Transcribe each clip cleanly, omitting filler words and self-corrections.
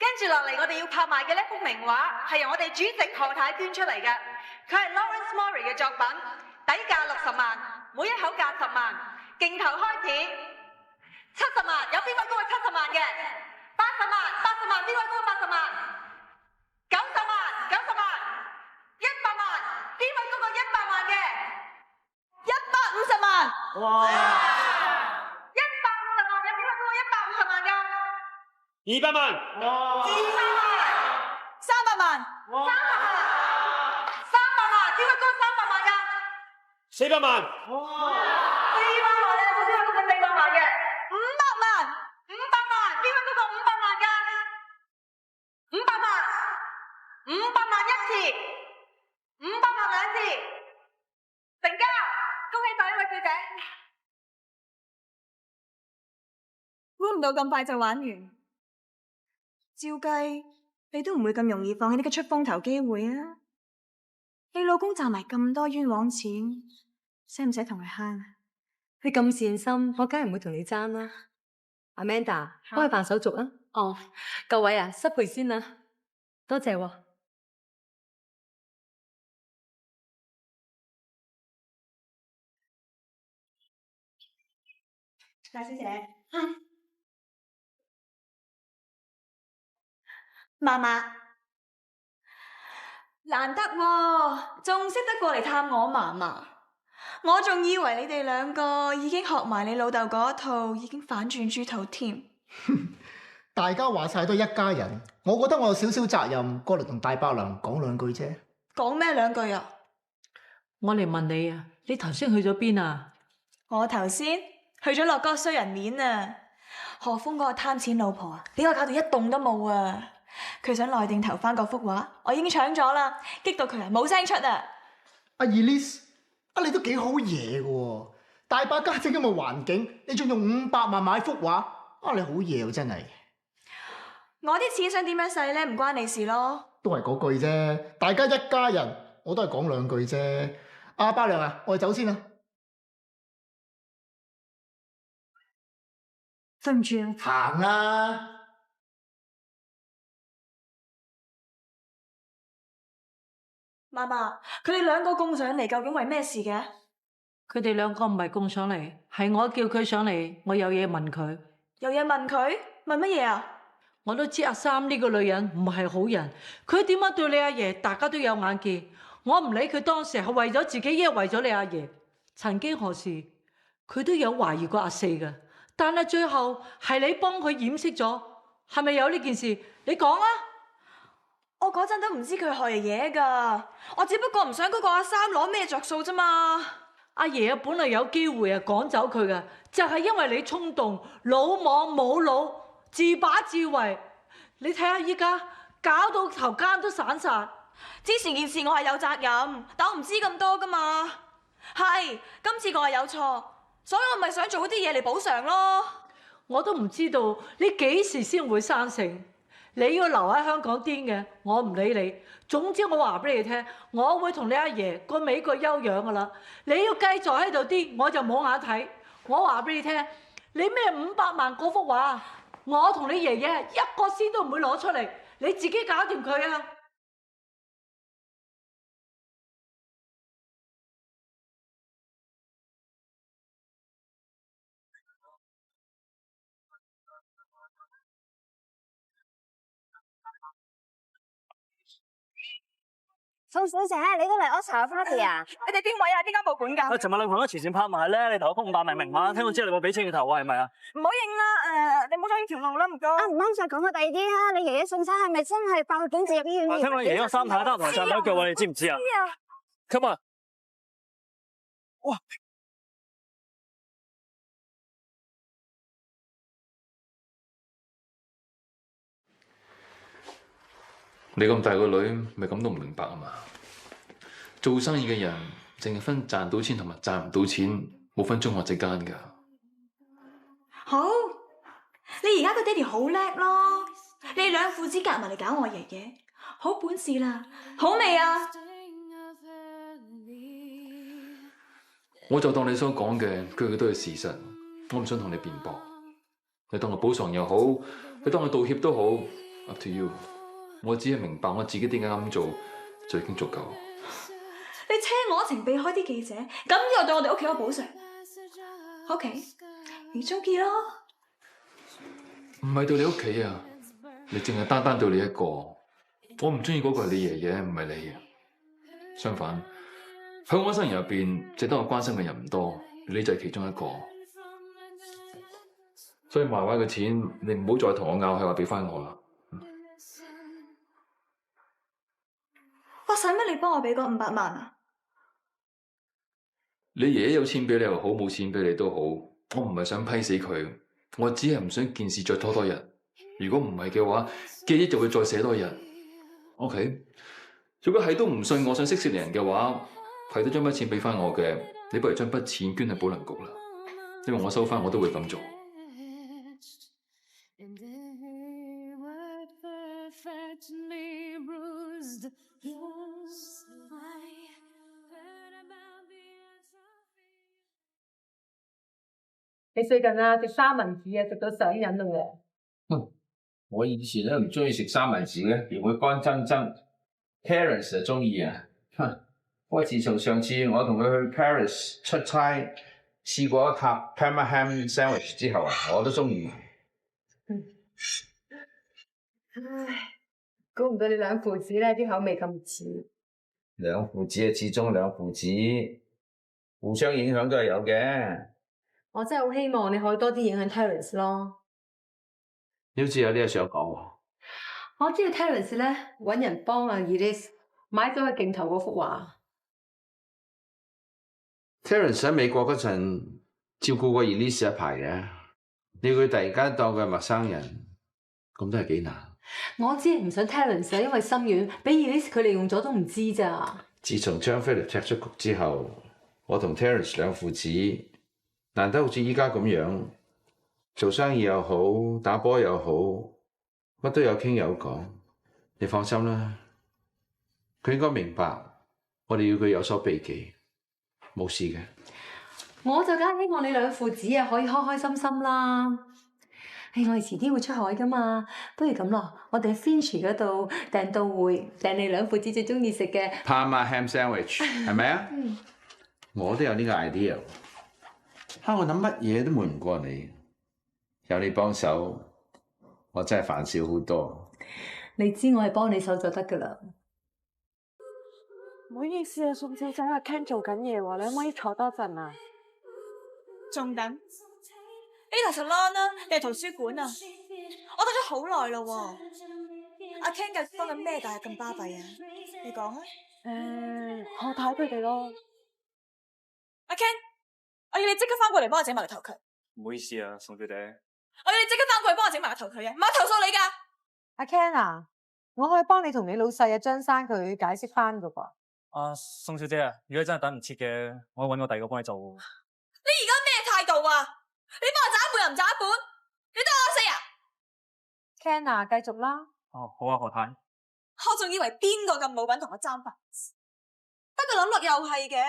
跟住落嚟，我哋要拍賣嘅呢幅名畫係由我哋主席何太捐出嚟嘅，佢係 Lawrence Murray 嘅作品，底價60萬，每一口價10萬，競投開始。70萬，有邊位高過70萬嘅？80萬，80萬，邊位高過80萬？90萬，90萬，100萬，邊位高過100萬嘅？150萬。哇！ 150萬，有邊位高過150萬㗎200萬。哇？200萬。300萬。哇300萬。300萬，邊位高過300萬㗎400萬。哇？400萬，你有冇邊位高過400萬嘅？500萬。500萬，邊位高過500萬㗎？500萬。500萬一次，500萬兩次，成交！恭喜第一位小姐。估唔到咁快就玩完。照計，你都唔會咁容易放棄呢個出風頭機會啊！你老公賺埋咁多冤枉錢，使唔使同佢慳啊？你咁善心，我梗係唔會同你爭啦。Amanda，幫佢辦手續啊！哦，各位啊，失陪先啦，多謝喎。大小姐，嫲嫲，難得喎，仲識得過嚟探我嫲嫲。我仲以為你哋兩個已經學埋你老豆嗰套，已經反轉豬肚添。大家話晒都一家人，我覺得我有少少責任過嚟同大伯娘講兩句啫。講咩兩句啊？我嚟問你啊，你頭先去咗邊啊？我頭先去咗落嗰個衰人面啊！何峰嗰個貪錢老婆啊，俾我搞到一棟都冇啊！佢想內定投翻嗰幅畫，我已經搶咗啦，激到佢啊冇聲出啊！阿 Elise，你都幾好嘢嘅喎，大把家姐咁嘅環境，你仲用500萬買幅畫，你好嘢喎真係。我啲錢想點樣使咧，唔關你事咯。都係嗰句啫，大家一家人，我都係講兩句啫。阿伯娘啊，我哋走先啦。對唔住啊。行啦。嫲嫲，佢哋兩個供上嚟，究竟為咩事嘅？佢哋兩個唔係供上嚟，係我叫佢上嚟，我有嘢問佢。有嘢問佢？問乜嘢啊？我都知阿三呢個女人唔係好人，佢點樣對你阿爺，大家都有眼見。我唔理佢當時係為咗自己，抑或為咗你阿爺。曾經何時，佢都有懷疑過阿四嘅，但係最後係你幫佢掩飾咗，係咪有呢件事？你講啊！我嗰陣都唔知佢害爺噶，我只不過唔想嗰個阿三攞咩着數啫嘛。阿爺啊，本嚟有機會啊趕走佢嘅，就係因為你衝動、魯莽冇腦、自把自為。你睇下依家搞到頭間都散晒。之前件事我係有責任，但我唔知咁多噶嘛。係今次我係有錯，所以我咪想做啲嘢嚟補償咯。我都唔知道你幾時先會生性。你要留喺香港癲嘅，我唔理你。總之我話俾你聽，我會同你阿爺個美國休養噶啦。你要繼續喺度癲，我就冇眼睇。我話俾你聽，你咩500萬嗰幅畫，我同你爺爺一個仙都唔會攞出嚟，你自己搞掂佢啊！宋小姐，你都嚟 Oscar party 啊？你哋邊位啊？邊間報館㗎？尋日你同我慈善拍賣咧，你投咗幅500萬名畫，聽到之後你話俾錢要投啊，係咪啊？唔好認啦，你唔好阻呢條路啦，唔該。唔啱再講個第二啲啊！你爺爺送餐係咪真係爆警直入醫院？聽講爺爺個三太得同埋站咗腳喎，你知唔知啊？Come on！哇！你咁大個女，咪咁都唔明白啊嘛？做生意嘅人淨係分賺到錢同埋賺唔到錢，冇分中學之間㗎。好，你而家個爹哋好叻咯，你兩父子夾埋嚟搞我爺爺，好本事啦，好未啊？我就當你所講嘅，句句都係事實，我唔想同你辯駁。你當我補償又好，你當我道歉都好， Up to you。我只係明白我自己點解咁做就已經足夠。你車我一程避開啲記者，咁又對我哋屋企有補償。OK，你中意咯。唔係對你屋企啊，你淨係單對你一個。我唔中意嗰個係你爺爺，唔係你。相反，喺我生人入邊，值得我關心嘅人唔多，你就係其中一個。所以賣位嘅錢，你唔好再同我拗，係話俾翻我啦。我使乜你幫我俾嗰500萬啊？你爺爺有錢俾你又好，冇錢俾你都好，我唔係想批死佢，我只係唔想件事再拖多日。如果唔係嘅話，記憶就會再寫多日。OK， 如果係都唔信我想息事寧人嘅話，係都將筆錢俾翻我嘅，你不如將筆錢捐去保良局啦，因為我收翻我都會咁做。你最近啊食三文治啊食到上癮啦喎！我以前都唔中意食三文治嘅，連會乾爭爭。Terence 就中意啊，不過自從上次我同佢去 Paris 出差，試過一塔 Parma Ham Sandwich 之後啊，我都中意。唉，估唔到你兩父子咧啲口味咁似。兩父子啊，始終兩父子，互相影響都係有嘅。我真係好希望你可以多啲影響 Terence 咯。你好似有啲嘢想講喎。我知道 Terence 咧揾人幫阿 Elise 買咗佢鏡頭嗰幅畫。Terence 喺美國嗰陣照顧過 Elise 一排嘅，你佢突然間當佢係陌生人，咁都係幾難。我只係唔想 Terence 因為心軟，俾 Elise 佢利用咗都唔知咋。自從將 Philip 踢出局之後，我同 Terence 兩父子難得好似依家咁樣，做生意又好，打波又好，乜都有傾有講。你放心啦，佢應該明白我哋要佢有所避忌，冇事嘅。我就梗係希望你兩父子啊可以開開心心啦。我哋遲啲會出海噶嘛，不如咁咯，我哋喺 Finchley 嗰度訂到會，訂你兩父子最中意食嘅 Parma Ham Sandwich 係咪啊？我都有呢個 idea。我諗乜嘢都瞞唔過你，有你幫手，我真係煩少好多。你知我係幫你手就得噶啦。唔好意思啊，宋小姐，阿 Ken 做緊嘢喎，你可唔可以坐多陣啊？仲等？呢台 salon 啦，定係圖書館啊？我等咗好耐咯喎。阿 Ken 嘅幫緊咩大咁巴閉啊？你講啊？我睇佢哋咯。阿 Ken，我要你即刻翻過嚟幫我整埋個頭佢。唔好意思啊，宋小姐。我要你即刻翻過嚟幫我整埋個頭佢啊！唔係投訴你㗎。阿 Ken 啊，我可以幫你同你老細啊張生佢解釋翻噶噃。宋小姐啊，如果真係等唔切嘅，我揾個第二個幫你做。你而家咩態度啊？你幫我賺一半又唔賺一半，你得我死啊 ？Ken 啊，繼續啦。哦，好啊，何太。我仲以為邊個咁冇品同我爭飯，不過諗落又係嘅，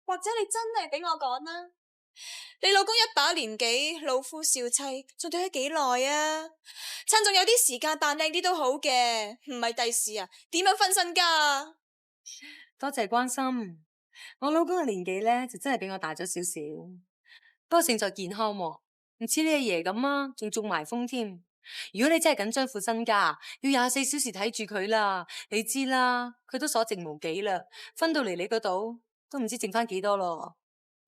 或者你真係俾我講啦。你老公一把年紀，老夫少妻，仲對咗幾耐啊？趁仲有啲時間扮靚啲都好嘅，唔係第時啊，點樣分身家？多謝關心。我老公嘅年紀咧就真係比我大咗少少，不過勝在健康喎，唔似你阿爺咁啊，仲中埋風添。如果你真係緊張副身家，要24小時睇住佢啦。你知啦，佢都所剩無幾啦，分到嚟你嗰度都唔知剩翻幾多咯。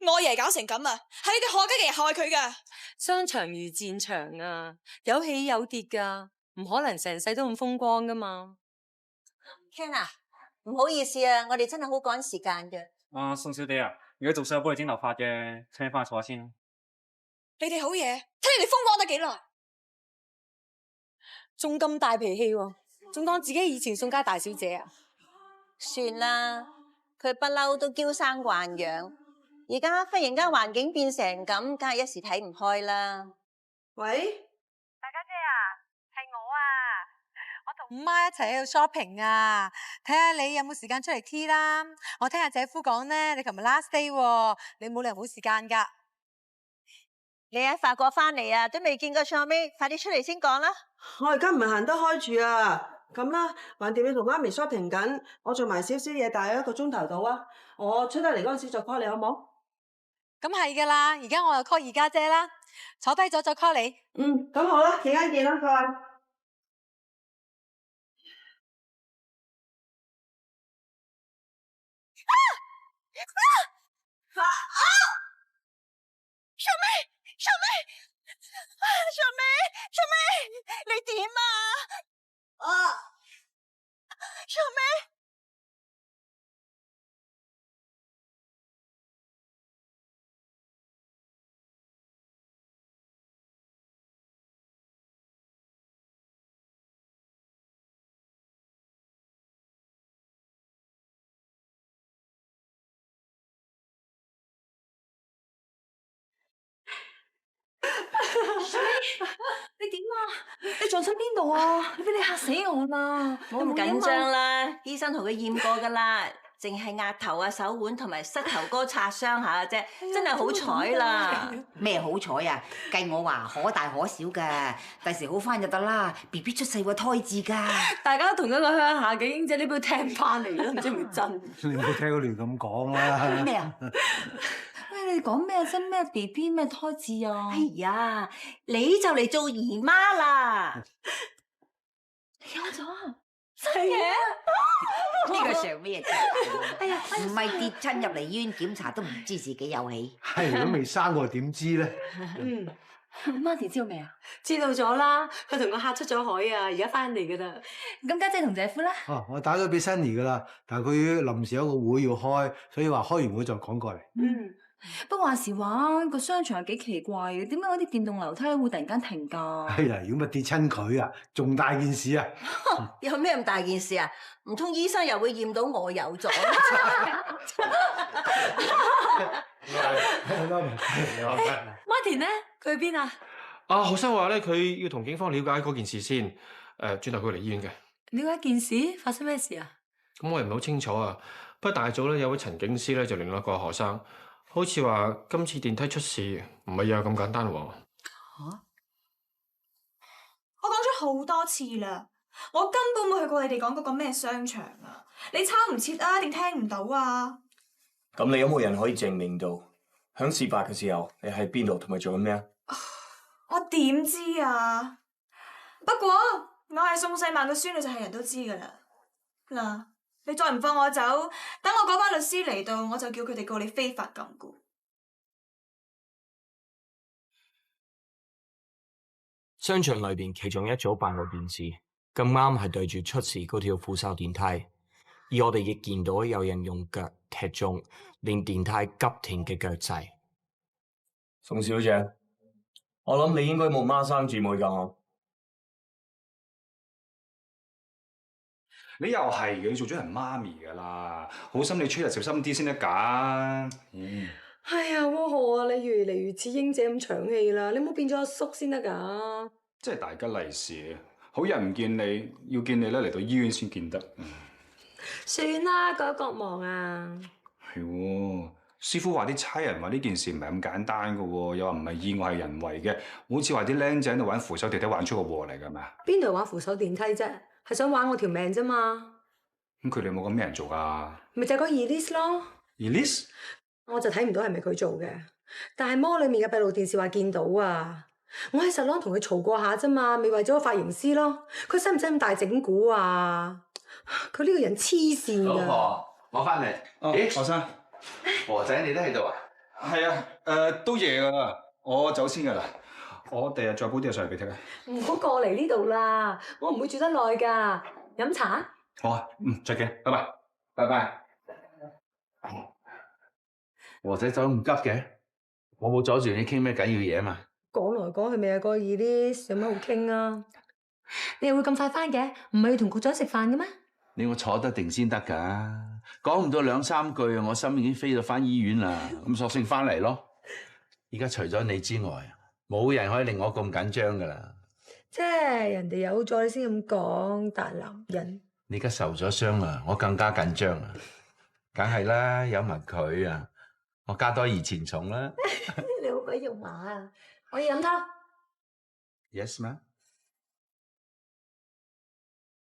我爺搞成咁啊，係你哋害家嘅人害佢噶。商場如戰場啊，有起有跌噶，唔可能成世都咁風光噶嘛。Ken 啊，唔好意思啊，我哋真係好趕時間嘅。宋小姐啊，如果仲想幫你剪頭髮嘅，請你翻去坐下先。你哋好嘢，睇你哋風光得幾耐？仲咁大脾氣喎，仲當自己以前宋家大小姐啊？算啦，佢不嬲都嬌生慣養，而家忽然間環境變成咁，梗係一時睇唔開啦。喂，大家姐啊，係我啊，我同五媽一齊喺度 shopping 啊，睇下你有冇時間出嚟 tea 啦。我聽阿姐夫講咧，你琴日 last day 喎，你冇理由冇時間噶。你喺法國翻嚟啊，都未見過相妹，快啲出嚟先講啦。我而家唔係行得開住啊。咁啦，橫掂你同媽咪 shopping 緊，我做埋少少嘢，大約1個鐘頭到啊。我出得嚟嗰陣時再 call 你好冇？咁係噶啦，而家我又 call 二家姐啦，坐低咗再 call 你。咁好啦，陣間見啦，拜拜。小妹，你點啊？小妹。你點啊？你撞親邊度啊？你俾你嚇死我啦！冇咁緊張啦，醫生同佢驗過噶啦，淨係額頭啊、手腕同埋膝頭哥擦傷下啫，真係好彩啦！咩好彩啊？計我話可大可小噶，第時好翻就得啦。BB 出世個胎字噶，大家同一個鄉下嘅英姐呢邊聽翻嚟啦，唔知係咪真？你唔好聽佢亂咁講啦。咩啊？喂，你講咩啫？咩 BB 咩胎字啊？哎呀，你就嚟做姨媽啦！有咗真嘢？呢個上咩啫？哎呀，唔係跌親入嚟醫院檢查都唔知自己有喜。係都未生過點知咧？Martin 知道未啊？知道咗啦，佢同我嚇出咗海啊，而家翻嚟噶啦。咁家姐同姐夫咧？哦，我打咗俾 Sunny 噶啦，但係佢臨時有個會要開，所以話開完會就趕過嚟。不過話時話個商場係幾奇怪嘅，點解嗰啲電動樓梯會突然間停㗎？哎呀，如果咪跌親佢啊，仲大件事啊！有咩咁大件事啊？唔通醫生又會驗到我有咗？Martin 咧，佢去邊啊？學生話咧，佢要同警方了解嗰件事先，轉頭佢嚟醫院嘅。了解件事發生咩事啊？咁我又唔係好清楚啊。不過大早咧有位陳警司咧就聯絡過學生，好似話今次電梯出事唔係又咁簡單喎。我講咗好多次啦，我根本冇去過你哋講嗰個咩商場啊！你抄唔切啊，定聽唔到啊？咁你有冇人可以證明到響事發嘅時候你喺邊度同埋做緊咩啊？我點知啊？不過我係宋世曼個孫女，就係人都知噶啦。嗱，你再唔放我走，等我嗰班律師嚟到，我就叫佢哋告你非法禁錮。商場裏邊其中一組閉路電視咁啱係對住出事嗰條扶手電梯，而我哋亦見到有人用腳踢中令電梯急停嘅腳掣。宋小姐，我諗你應該冇孖生姊妹㗎。你又係嘅，你做咗人媽咪㗎啦，好心你出入小心啲先得㗎。哎呀，窩河啊，你越嚟越似英姐咁長氣啦，你唔好變咗阿叔先得㗎。真係大吉利是，好人唔見你，要見你咧嚟到醫院先見得。算啦，各有各忙啊。係喎，師傅話啲差人話呢件事唔係咁簡單㗎喎，又話唔係意外係人為嘅，好似話啲僆仔喺度玩扶手電梯玩出個禍嚟㗎嘛。邊度玩扶手電梯啫？係想玩我條命啫嘛。咁佢哋有冇咁咩人做㗎？咪就係個 Elise 咯。Elise？我就睇唔到係咪佢做嘅，但係 mall 裏面嘅閉路電視話見到啊！我喺salon同佢嘈過下啫嘛，咪為咗個髮型師咯。佢使唔使咁大整蠱啊？佢呢個人黐線㗎。老婆，我翻嚟。咦，學生，和仔你都喺度啊？係啊，都夜㗎啦，我走先㗎啦。我第日再煲啲嘢上嚟俾你聽。唔好過嚟呢度啦，我唔會住得耐㗎。飲茶？好啊，再見，拜拜，拜拜。和仔走唔急嘅，我冇阻住你傾咩緊要嘢嘛。講來講去咪係個 Elise，有乜好傾啊？你又會咁快翻嘅？唔係要同局長食飯嘅咩？你我坐得定先得㗎，講唔到2、3句，我心已經飛到翻醫院啦，咁索性翻嚟咯。而家除咗你之外，冇人可以令我咁緊張㗎啦。即係人哋有咗你先咁講，大男人。你而家受咗傷啦，我更加緊張啊！梗係啦，有埋佢啊！我加多2錢重啦！你好鬼肉麻啊！我要飲湯。 Yes, ma'am.